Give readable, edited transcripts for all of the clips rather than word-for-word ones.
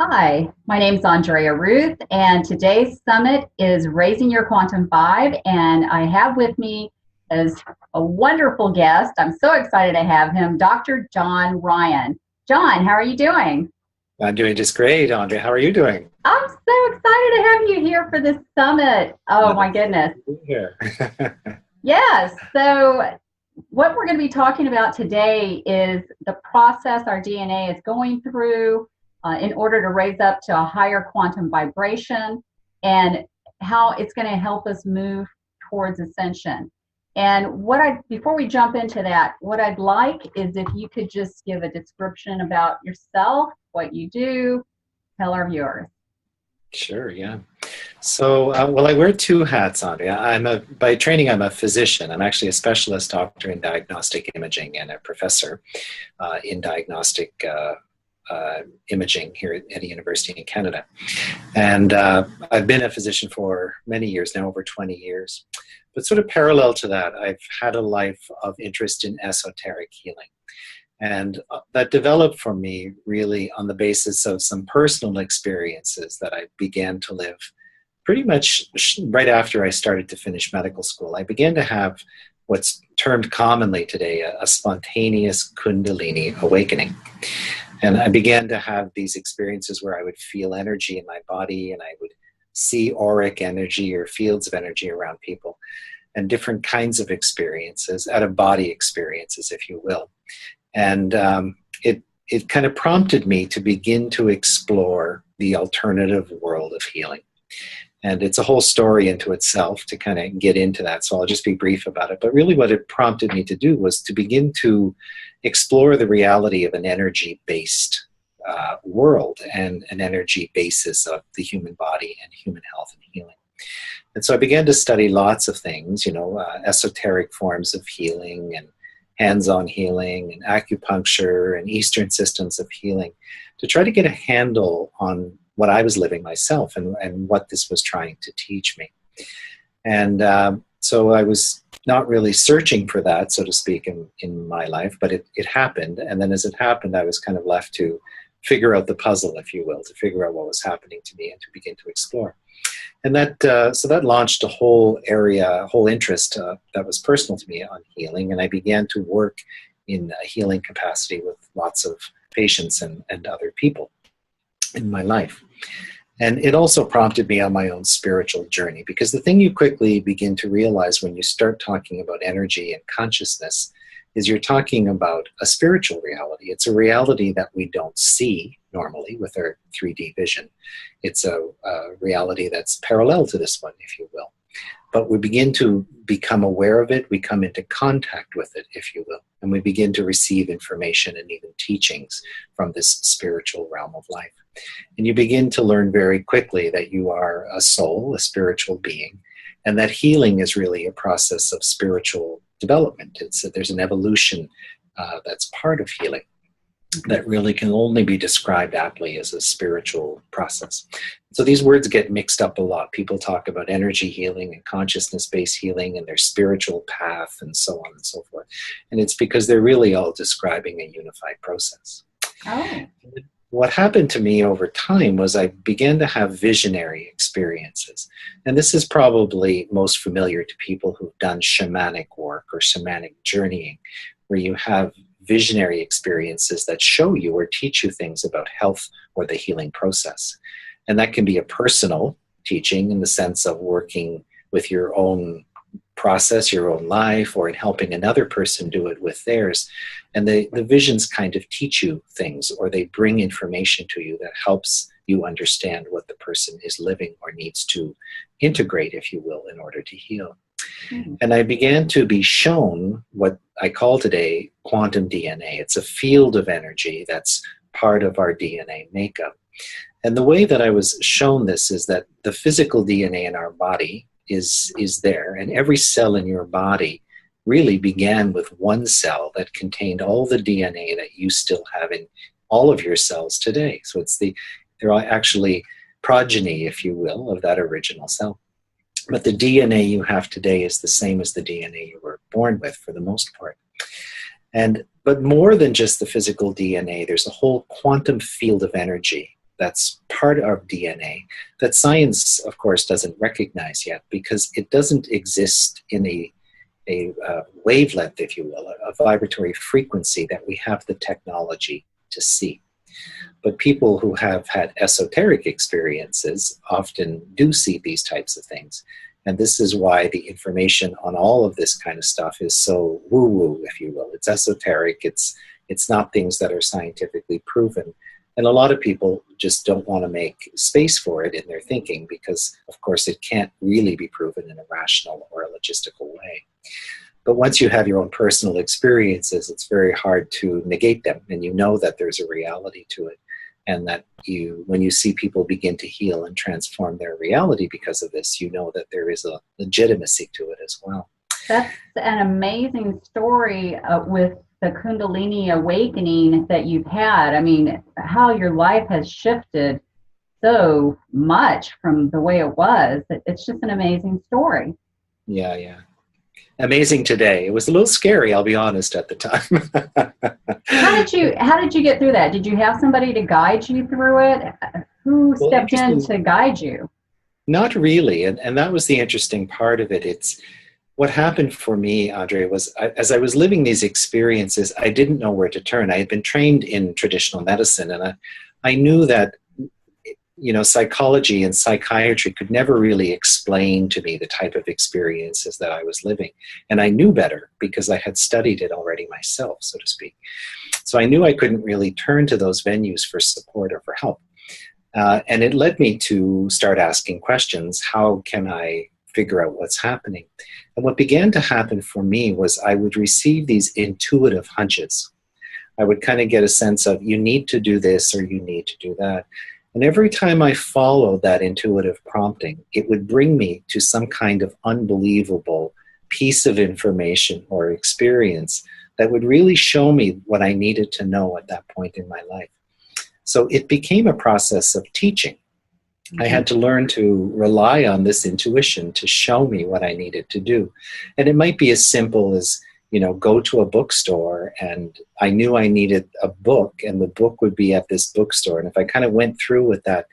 Hi, my name is Andrea Ruth, and today's summit is Raising Your Quantum Vibe. And I have with me as a wonderful guest. I'm so excited to have him, Dr. John Ryan. John, how are you doing? I'm doing just great, Andre. How are you doing? I'm so excited to have you here for this summit. Oh my Nice goodness. to be here. Yes. So, what we're going to be talking about today is the process our DNA is going through in order to raise up to a higher quantum vibration and how it's going to help us move towards ascension. And before we jump into that, what I'd like is if you could just give a description about yourself, what you do, tell our viewers. Sure, yeah. So, I wear two hats, Andre. By training, I'm a physician. I'm actually a specialist doctor in diagnostic imaging and a professor in diagnostic imaging here at a university in Canada. And I've been a physician for many years now, over 20 years. But sort of parallel to that, I've had a life of interest in esoteric healing. And that developed for me really on the basis of some personal experiences that I began to live pretty much right after I started to finish medical school. I began to have what's termed commonly today a spontaneous Kundalini awakening. And I began to have these experiences where I would feel energy in my body and I would see auric energy or fields of energy around people and different kinds of experiences, out of body experiences, if you will. And it kind of prompted me to begin to explore the alternative world of healing. And it's a whole story into itself to kind of get into that. So I'll just be brief about it. But really what it prompted me to do was to begin to explore the reality of an energy-based world and an energy basis of the human body and human health and healing. And so I began to study lots of things, esoteric forms of healing and hands-on healing and acupuncture and Eastern systems of healing to try to get a handle on what I was living myself and what this was trying to teach me. And so I was not really searching for that, so to speak, in my life, but it happened. And then as it happened, I was kind of left to figure out the puzzle, if you will, to figure out what was happening to me and to begin to explore. And so that launched a whole area, a whole interest that was personal to me on healing. And I began to work in a healing capacity with lots of patients and other people in my life. And it also prompted me on my own spiritual journey, because the thing you quickly begin to realize when you start talking about energy and consciousness is you're talking about a spiritual reality. It's a reality that we don't see normally with our 3D vision. It's a reality that's parallel to this one, if you will. But we begin to become aware of it, we come into contact with it, if you will, and we begin to receive information and even teachings from this spiritual realm of life. And you begin to learn very quickly that you are a soul, a spiritual being, and that healing is really a process of spiritual development. There's an evolution that's part of healing that really can only be described aptly as a spiritual process. So these words get mixed up a lot. People talk about energy healing and consciousness-based healing and their spiritual path and so on and so forth. And it's because they're really all describing a unified process. Oh. What happened to me over time was I began to have visionary experiences. And this is probably most familiar to people who've done shamanic work or shamanic journeying, where you have visionary experiences that show you or teach you things about health or the healing process. And that can be a personal teaching in the sense of working with your own process, your own life, or in helping another person do it with theirs. And the visions kind of teach you things, or they bring information to you that helps you understand what the person is living or needs to integrate, if you will, in order to heal. Mm-hmm. And I began to be shown what I call today quantum DNA. It's a field of energy that's part of our DNA makeup. And the way that I was shown this is that the physical DNA in our body is there, and every cell in your body really began with one cell that contained all the DNA that you still have in all of your cells today. So they're actually progeny, if you will, of that original cell. But the DNA you have today is the same as the DNA you were born with for the most part. But more than just the physical DNA, there's a whole quantum field of energy that's part of DNA that science, of course, doesn't recognize yet because it doesn't exist in a wavelength, if you will, a vibratory frequency that we have the technology to see. But people who have had esoteric experiences often do see these types of things. And this is why the information on all of this kind of stuff is so woo-woo, if you will. It's esoteric. It's not things that are scientifically proven. And a lot of people just don't want to make space for it in their thinking because, of course, it can't really be proven in a rational or a logistical way. But once you have your own personal experiences, it's very hard to negate them. And you know that there's a reality to it. And that when you see people begin to heal and transform their reality because of this, you know that there is a legitimacy to it as well. That's an amazing story with the Kundalini awakening that you've had. I mean, how your life has shifted so much from the way it was. It's just an amazing story. Yeah. Amazing today. It was a little scary, I'll be honest, at the time. How did you get through that? Did you have somebody to guide you through it? Who stepped in to guide you? Not really, and that was the interesting part of it. It's what happened for me, Andrea, was as I was living these experiences, I didn't know where to turn. I had been trained in traditional medicine, and I knew that psychology and psychiatry could never really explain to me the type of experiences that I was living. And I knew better because I had studied it already myself, so to speak. So I knew I couldn't really turn to those venues for support or for help. And it led me to start asking questions. How can I figure out what's happening? And what began to happen for me was I would receive these intuitive hunches. I would kind of get a sense of, you need to do this or you need to do that. And every time I followed that intuitive prompting, it would bring me to some kind of unbelievable piece of information or experience that would really show me what I needed to know at that point in my life. So it became a process of teaching. Mm-hmm. I had to learn to rely on this intuition to show me what I needed to do. And it might be as simple as, go to a bookstore, and I knew I needed a book, and the book would be at this bookstore. And if I kind of went through with that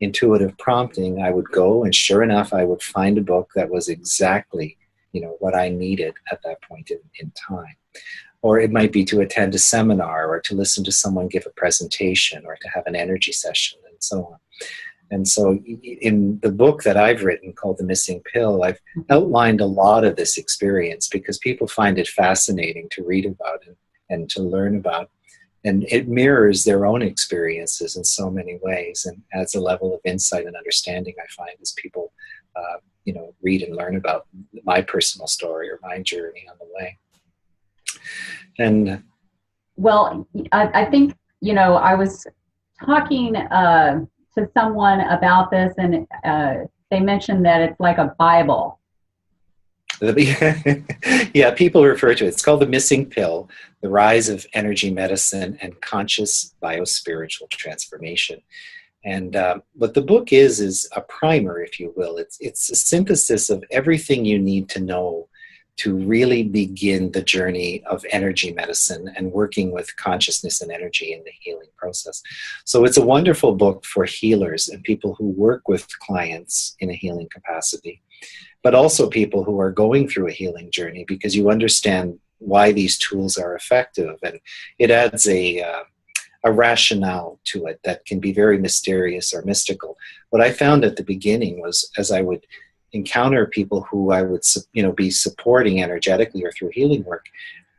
intuitive prompting, I would go, and sure enough, I would find a book that was exactly, what I needed at that point in time. Or it might be to attend a seminar, or to listen to someone give a presentation, or to have an energy session, and so on. And so in the book that I've written called The Missing Pill, I've outlined a lot of this experience because people find it fascinating to read about and to learn about. And it mirrors their own experiences in so many ways and adds a level of insight and understanding, I find, as people read and learn about my personal story or my journey on the way. And well, I think, I was talking to someone about this, and they mentioned that it's like a Bible. Yeah, people refer to it. It's called The Missing Pill, The Rise of Energy Medicine and Conscious Biospiritual Transformation. And what the book is a primer, if you will. It's a synthesis of everything you need to know to really begin the journey of energy medicine and working with consciousness and energy in the healing process. So it's a wonderful book for healers and people who work with clients in a healing capacity, but also people who are going through a healing journey, because you understand why these tools are effective. And it adds a rationale to it that can be very mysterious or mystical. What I found at the beginning was, as I would encounter people who I would, be supporting energetically or through healing work,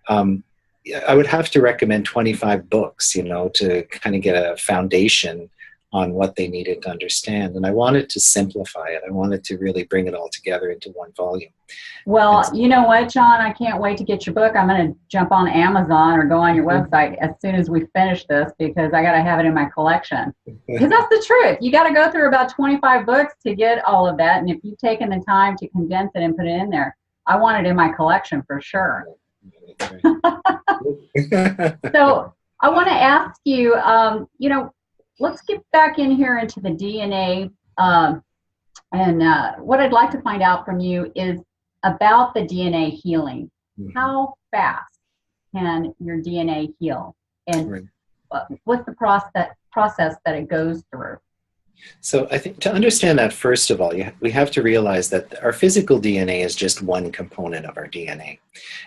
I would have to recommend 25 books, to kind of get a foundation on what they needed to understand. And I wanted to simplify it. I wanted to really bring it all together into one volume. Well, you know what, John? I can't wait to get your book. I'm going to jump on Amazon or go on your website as soon as we finish this, because I got to have it in my collection. Because that's the truth. You got to go through about 25 books to get all of that. And if you've taken the time to condense it and put it in there, I want it in my collection for sure. So I want to ask you, let's get back in here into the DNA. And what I'd like to find out from you is about the DNA healing. Mm-hmm. How fast can your DNA heal? And what's the process that it goes through. So I think to understand that, first of all, we have to realize that our physical DNA is just one component of our DNA.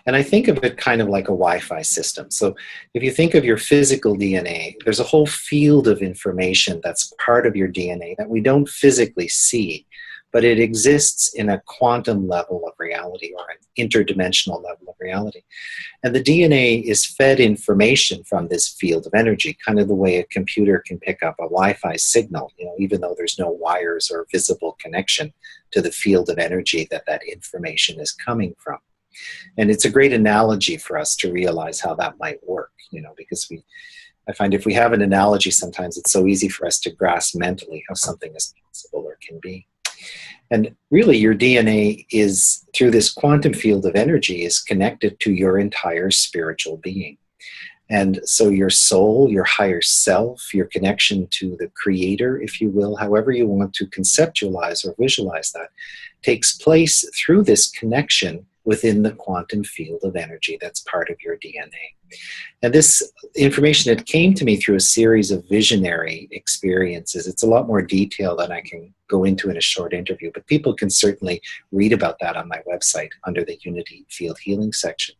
And I think of it kind of like a Wi-Fi system. So if you think of your physical DNA, there's a whole field of information that's part of your DNA that we don't physically see, but it exists in a quantum level of reality or an interdimensional level of reality. And the DNA is fed information from this field of energy, kind of the way a computer can pick up a Wi-Fi signal, even though there's no wires or visible connection to the field of energy that information is coming from. And it's a great analogy for us to realize how that might work, because I find if we have an analogy, sometimes it's so easy for us to grasp mentally how something is possible or can be. And really, your DNA is, through this quantum field of energy, is connected to your entire spiritual being. And so your soul, your higher self, your connection to the creator, if you will, however you want to conceptualize or visualize that, takes place through this connection within the quantum field of energy that's part of your DNA. And this information, it came to me through a series of visionary experiences. It's a lot more detail than I can go into in a short interview, but people can certainly read about that on my website under the Unity Field Healing section.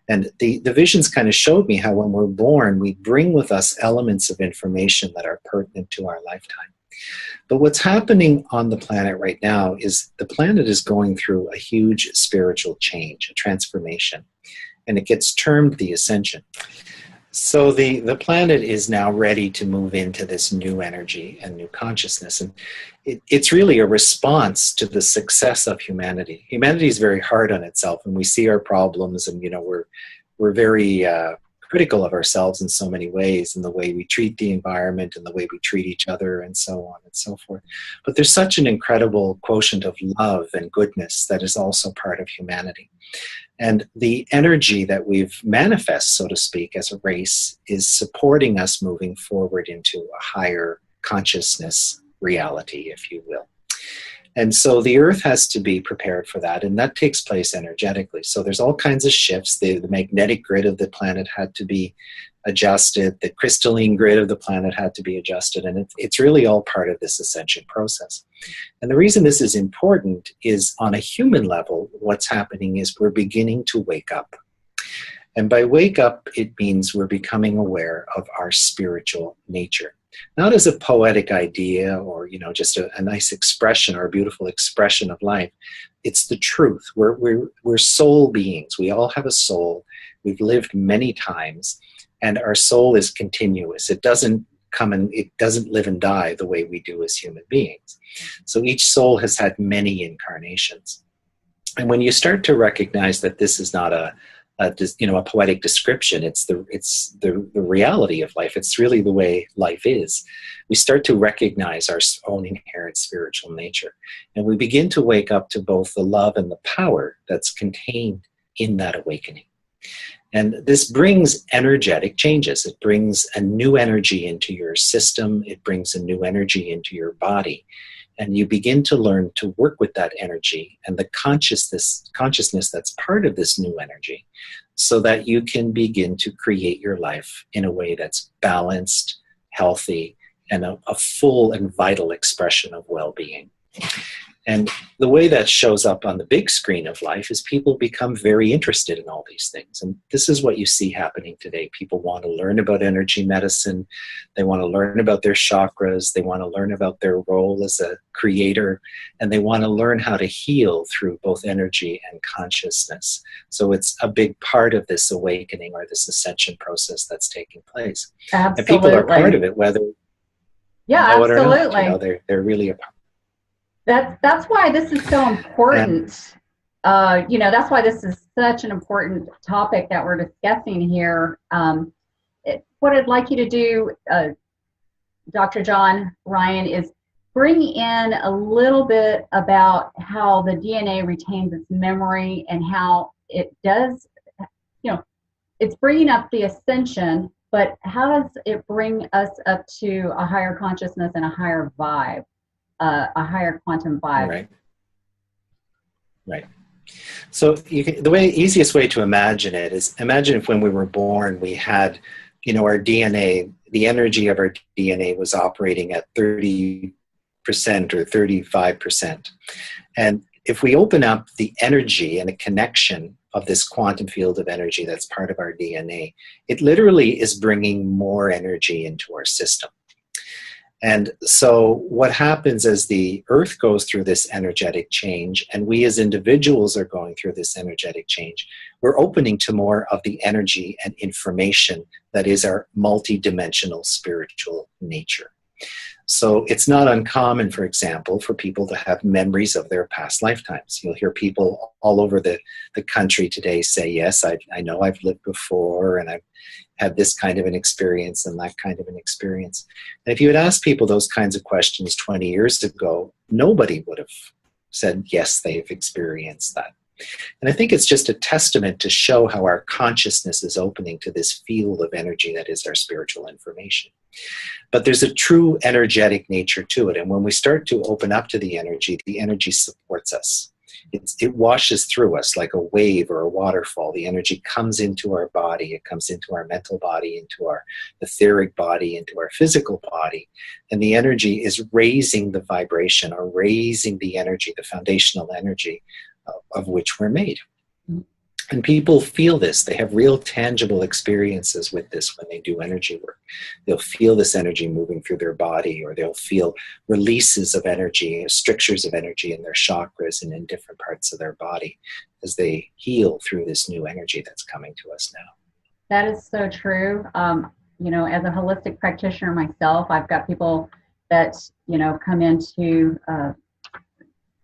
And the visions kind of showed me how when we're born, we bring with us elements of information that are pertinent to our lifetime. But what's happening on the planet right now is the planet is going through a huge spiritual change, a transformation, and it gets termed the ascension. So the planet is now ready to move into this new energy and new consciousness. And it's really a response to the success of humanity. Humanity is very hard on itself, and we see our problems, and we're very critical of ourselves in so many ways, in the way we treat the environment and the way we treat each other and so on and so forth. But there's such an incredible quotient of love and goodness that is also part of humanity. And the energy that we've manifest, so to speak, as a race is supporting us moving forward into a higher consciousness reality, if you will. And so the Earth has to be prepared for that, and that takes place energetically. So there's all kinds of shifts. The magnetic grid of the planet had to be adjusted. The crystalline grid of the planet had to be adjusted, and it's really all part of this ascension process. And the reason this is important is, on a human level, what's happening is we're beginning to wake up. And by wake up, it means we're becoming aware of our spiritual nature. Not as a poetic idea or, just a nice expression or a beautiful expression of life. It's the truth. We're soul beings. We all have a soul. We've lived many times, and our soul is continuous. It doesn't live and die the way we do as human beings. So each soul has had many incarnations. And when you start to recognize that this is not a poetic description, it's the reality of life. It's really the way life is. We start to recognize our own inherent spiritual nature, and we begin to wake up to both the love and the power that's contained in that awakening. And this brings energetic changes. It brings a new energy into your system. It brings a new energy into your body. And you begin to learn to work with that energy and the consciousness that's part of this new energy, so that you can begin to create your life in a way that's balanced, healthy, and a full and vital expression of well-being. And the way that shows up on the big screen of life is people become very interested in all these things. And this is what you see happening today. People want to learn about energy medicine. They want to learn about their chakras. They want to learn about their role as a creator. And they want to learn how to heal through both energy and consciousness. So it's a big part of this awakening or this ascension process that's taking place. Absolutely. And people are part of it, whether yeah, know it absolutely. or not. They're really a part. That's why this is so important. That's why this is such an important topic that we're discussing here. What I'd like you to do, Dr. John Ryan, is bring in a little bit about how the DNA retains its memory and how it does, it's bringing up the ascension, but how does it bring us up to a higher consciousness and a higher vibe? A higher quantum vibe. Right. So the easiest way to imagine it is, imagine if when we were born we had our DNA, the energy of our DNA was operating at 30% or 35%. And if we open up the energy and the connection of this quantum field of energy that's part of our DNA, it literally is bringing more energy into our system. And so what happens as the Earth goes through this energetic change, and we as individuals are going through this energetic change, we're opening to more of the energy and information that is our multidimensional spiritual nature. So it's not uncommon, for example, for people to have memories of their past lifetimes. You'll hear people all over the country today say, yes, I know I've lived before, and I've had this kind of an experience and that kind of an experience. And if you had asked people those kinds of questions 20 years ago, nobody would have said, yes, they've experienced that. And I think it's just a testament to show how our consciousness is opening to this field of energy that is our spiritual information. But there's a true energetic nature to it. And when we start to open up to the energy supports us. It washes through us like a wave or a waterfall. The energy comes into our body. It comes into our mental body, into our etheric body, into our physical body. And the energy is raising the vibration or raising the energy, the foundational energy of which we're made. And people feel this. They have real tangible experiences with this when they do energy work. They'll feel this energy moving through their body, or they'll feel releases of energy, strictures of energy in their chakras and in different parts of their body as they heal through this new energy that's coming to us now. That is so true. As a holistic practitioner myself, I've got people that, come in to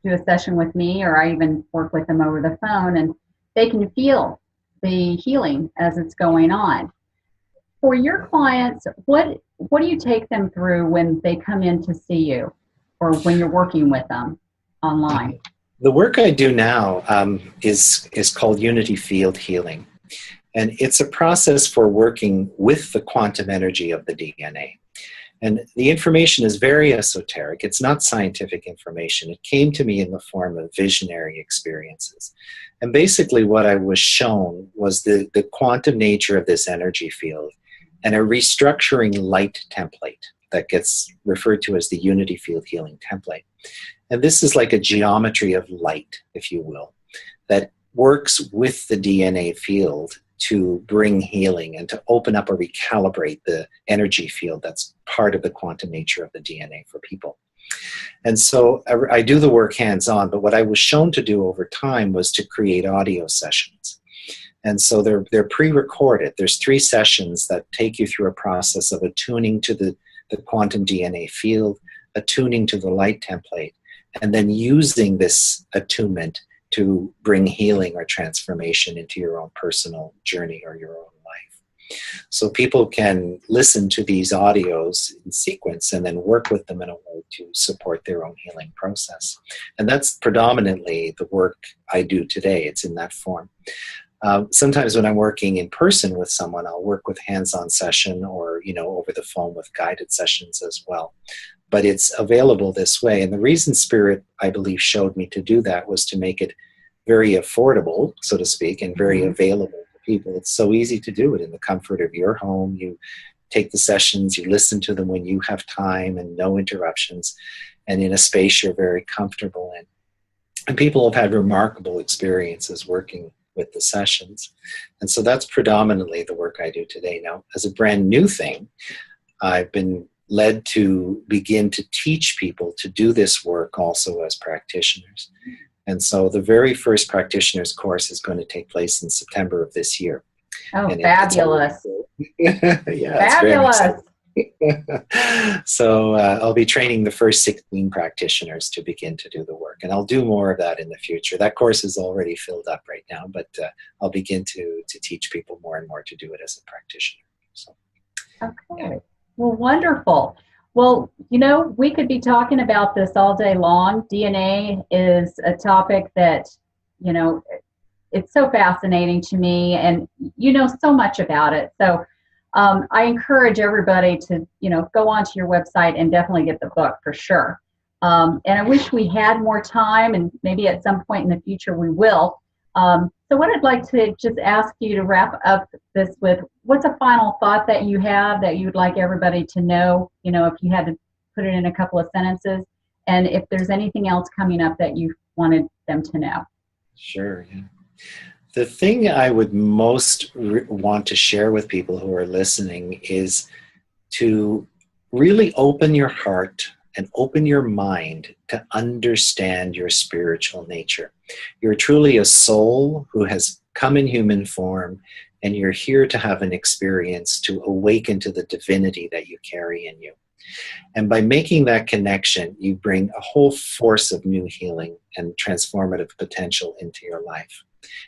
do a session with me, or I even work with them over the phone, and they can feel the healing as it's going on. For your clients, what do you take them through when they come in to see you, or when you're working with them online? The work I do now is called Unity Field Healing. And it's a process for working with the quantum energy of the DNA. And the information is very esoteric. It's not scientific information. It came to me in the form of visionary experiences. And basically what I was shown was the quantum nature of this energy field and a restructuring light template that gets referred to as the Unity Field Healing template. And this is like a geometry of light, if you will, that works with the DNA field to bring healing and to open up or recalibrate the energy field that's part of the quantum nature of the DNA for people. And so I do the work hands-on, but what I was shown to do over time was to create audio sessions. And so they're pre-recorded. There's 3 sessions that take you through a process of attuning to the quantum DNA field, attuning to the light template, and then using this attunement to bring healing or transformation into your own personal journey or your own life. So people can listen to these audios in sequence and then work with them in a way to support their own healing process. And that's predominantly the work I do today. It's in that form. Sometimes when I'm working in person with someone, I'll work with hands-on session or, over the phone with guided sessions as well. But it's available this way. And the reason Spirit, I believe, showed me to do that was to make it very affordable, so to speak, and very available to people. It's so easy to do it in the comfort of your home. You take the sessions, you listen to them when you have time and no interruptions, and in a space you're very comfortable in. And people have had remarkable experiences working with the sessions. And so that's predominantly the work I do today. Now, as a brand new thing, I've been led to begin to teach people to do this work also as practitioners. And so the very first practitioner's course is going to take place in September of this year. Oh, and fabulous. Fabulous. So I'll be training the first 16 practitioners to begin to do the work. And I'll do more of that in the future. That course is already filled up right now, but I'll begin to teach people more and more to do it as a practitioner. So, okay. Yeah. Well, wonderful. Well, we could be talking about this all day long. DNA is a topic that, it's so fascinating to me, and you know so much about it. So I encourage everybody to, go onto your website and definitely get the book for sure. And I wish we had more time, and maybe at some point in the future we will. So what I'd like to just ask you to wrap up this with, what's a final thought that you have that you'd like everybody to know, if you had to put it in a couple of sentences, and if there's anything else coming up that you wanted them to know. Sure. Yeah. The thing I would most want to share with people who are listening is to really open your heart and open your mind to understand your spiritual nature. You're truly a soul who has come in human form, and you're here to have an experience to awaken to the divinity that you carry in you. And by making that connection, you bring a whole force of new healing and transformative potential into your life.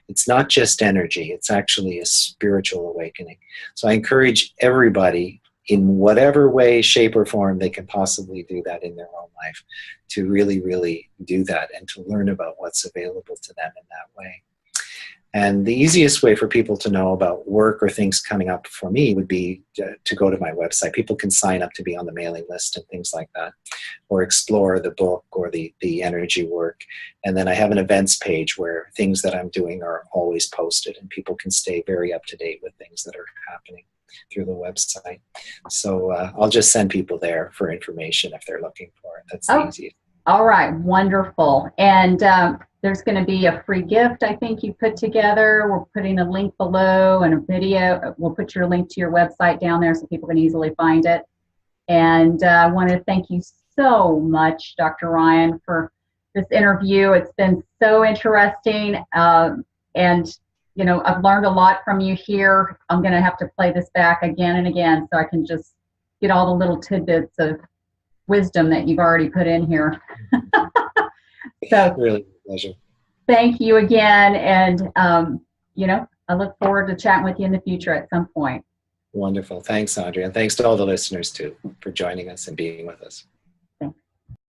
It's not just energy, it's actually a spiritual awakening. So I encourage everybody, in whatever way, shape, or form they can possibly do that in their own life, to really, really do that and to learn about what's available to them in that way. And the easiest way for people to know about work or things coming up for me would be to go to my website. People can sign up to be on the mailing list and things like that, or explore the book or the energy work. And then I have an events page where things that I'm doing are always posted, and people can stay very up to date with things that are happening through the website. So I'll just send people there for information if they're looking for it. That's the easiest. All right, wonderful. And there's going to be a free gift I think you put together. We're putting a link below and a video. We'll put your link to your website down there so people can easily find it. And I want to thank you so much, Dr. Ryan, for this interview. It's been so interesting. And, I've learned a lot from you here. I'm going to have to play this back again and again so I can just get all the little tidbits of wisdom that you've already put in here. So really a pleasure. Thank you again. And, I look forward to chatting with you in the future at some point. Wonderful. Thanks, Andrea. And thanks to all the listeners, too, for joining us and being with us.